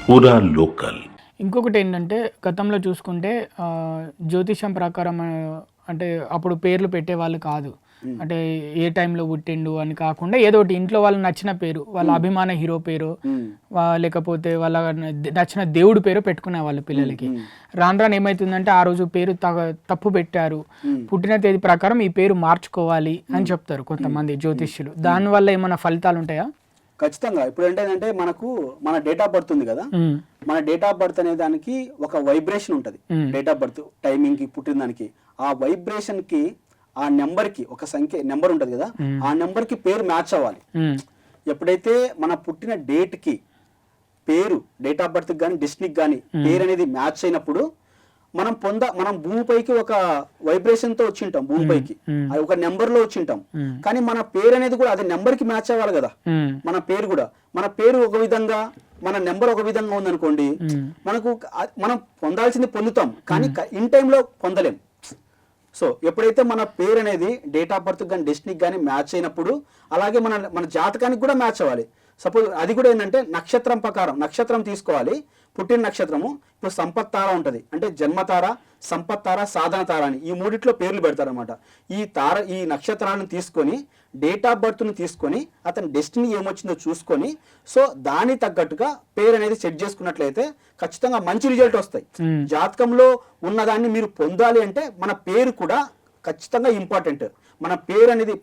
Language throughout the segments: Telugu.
పూరా లోకల్. ఇంకొకటి ఏంటంటే గతంలో చూసుకుంటే జ్యోతిషం ప్రకారం అంటే అప్పుడు పేర్లు పెట్టేవాళ్ళు కాదు. అంటే ఏ టైంలో పుట్టిండు అని కాకుండా ఏదో ఒకటి ఇంట్లో వాళ్ళకి నచ్చిన పేరు, వాళ్ళ అభిమాన హీరో పేరు, లేకపోతే వాళ్ళ నచ్చిన దేవుడి పేరు పెట్టుకునే వాళ్ళు పిల్లలకి. రాను రాను ఏమవుతుందంటే ఆ రోజు పేరు తప్పు పెట్టారు, పుట్టిన తేదీ ప్రకారం ఈ పేరు మార్చుకోవాలి అని చెప్తారు కొంతమంది జ్యోతిష్యులు. దానివల్ల ఏమైనా ఫలితాలు ఉంటాయా? ఖచ్చితంగా. ఇప్పుడు ఏంటంటే మనకు మన డేట్ ఆఫ్ బర్త్ ఉంది కదా, మన డేట్ ఆఫ్ బర్త్ అనే దానికి ఒక వైబ్రేషన్ ఉంటుంది. డేట్ ఆఫ్ బర్త్ టైమింగ్ కి పుట్టిన దానికి ఆ వైబ్రేషన్ కి ఆ నెంబర్ కి ఒక సంఖ్య నెంబర్ ఉంటుంది కదా, ఆ నెంబర్ కి పేరు మ్యాచ్ అవ్వాలి. ఎప్పుడైతే మన పుట్టిన డేట్ కి పేరు డేట్ ఆఫ్ బర్త్ కానీ డెస్టినీకి కానీ పేరు అనేది మ్యాచ్ అయినప్పుడు మనం భూమిపైకి ఒక వైబ్రేషన్ తో వచ్చింటాం, భూమిపైకి అది ఒక నెంబర్ లో వచ్చింటాం. కానీ మన పేరు అనేది కూడా అది నెంబర్ కి మ్యాచ్ అవ్వాలి కదా. మన పేరు కూడా మన పేరు ఒక విధంగా మన నెంబర్ ఒక విధంగా ఉందనుకోండి, మనం పొందాల్సింది పొందుతాం కానీ ఇన్ టైంలో పొందలేం. సో ఎప్పుడైతే మన పేరు అనేది డేట్ ఆఫ్ బర్త్ కానీ డెస్టినీకి కానీ మ్యాచ్ అయినప్పుడు అలాగే మన జాతకానికి కూడా మ్యాచ్ అవ్వాలి. సపోజ్ అది కూడా ఏంటంటే నక్షత్రం ప్రకారం నక్షత్రం తీసుకోవాలి. పుట్టిన నక్షత్రము ఇప్పుడు సంపత్ తార ఉంటుంది, అంటే జన్మతార, సంపత్ తార, సాధన తార అని ఈ మూడిట్లో పేర్లు పెడతారనమాట. ఈ నక్షత్రాలను తీసుకొని డేట్ ఆఫ్ బర్త్ను తీసుకొని అతని డెస్టినీ ఏమొచ్చిందో చూసుకొని సో దాని తగ్గట్టుగా పేరు అనేది సెట్ చేసుకున్నట్లయితే ఖచ్చితంగా మంచి రిజల్ట్ వస్తాయి. జాతకంలో ఉన్నదాన్ని మీరు పొందాలి అంటే మన పేరు కూడా ఖచ్చితంగా ఇంపార్టెంట్. మన పేరు అనేది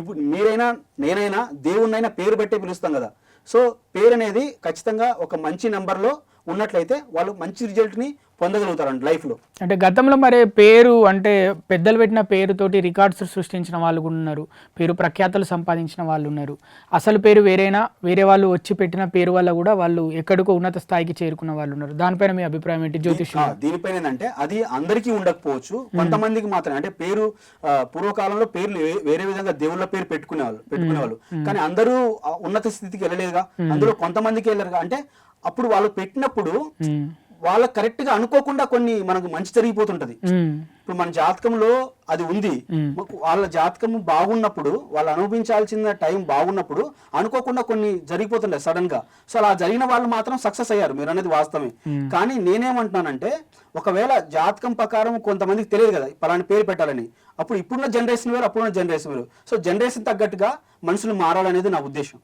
ఇప్పుడు మీరైనా నేనైనా దేవుణ్ణైనా పేరు పెట్టే పిలుస్తాం కదా. సో పేరు అనేది ఖచ్చితంగా ఒక మంచి నెంబర్లో ఉన్నట్లయితే వాళ్ళు మంచి రిజల్ట్ని పొందగలుగుతారండి లైఫ్లో. అంటే గతంలో మరి పేరు అంటే పెద్దలు పెట్టిన పేరుతోటి రికార్డ్స్ సృష్టించిన వాళ్ళు కూడా ఉన్నారు, పేరు ప్రఖ్యాతలు సంపాదించిన వాళ్ళు ఉన్నారు. అసలు పేరు వేరేనా, వేరే వాళ్ళు వచ్చి పెట్టిన పేరు వల్ల కూడా వాళ్ళు ఎక్కడికో ఉన్నత స్థాయికి చేరుకున్న వాళ్ళు ఉన్నారు. దానిపైన మీ అభిప్రాయం ఏంటి జ్యోతిష్యం? దీనిపైన ఏంటంటే అది అందరికీ ఉండకపోవచ్చు, కొంతమందికి మాత్రమే. అంటే పేరు పూర్వకాలంలో పేర్లు వేరే విధంగా దేవుళ్ళ పేరు పెట్టుకునేవాళ్ళు కానీ అందరూ ఉన్నత స్థితికి వెళ్ళలేదుగా. అందులో కొంతమందికి వెళ్ళారుగా. అంటే అప్పుడు వాళ్ళు పెట్టినప్పుడు వాళ్ళకి కరెక్ట్ గా అనుకోకుండా కొన్ని మనకు మంచి జరిగిపోతుంటది. ఇప్పుడు మన జాతకంలో అది ఉంది, వాళ్ళ జాతకం బాగున్నప్పుడు వాళ్ళు అనుభవించాల్సిన టైం బాగున్నప్పుడు అనుకోకుండా కొన్ని జరిగిపోతుంటాయి సడన్ గా. సో అలా జరిగిన వాళ్ళు మాత్రం సక్సెస్ అయ్యారు, మీరు అనేది వాస్తవమే. కానీ నేనేమంటున్నానంటే ఒకవేళ జాతకం ప్రకారం కొంతమందికి తెలియదు కదా పలాని పేరు పెట్టాలని, అప్పుడు ఇప్పుడున్న జనరేషన్ వేరు, అప్పుడున్న జనరేషన్ వేరు. సో జనరేషన్ తగ్గట్టుగా మనుషులు మారాలనేది నా ఉద్దేశం.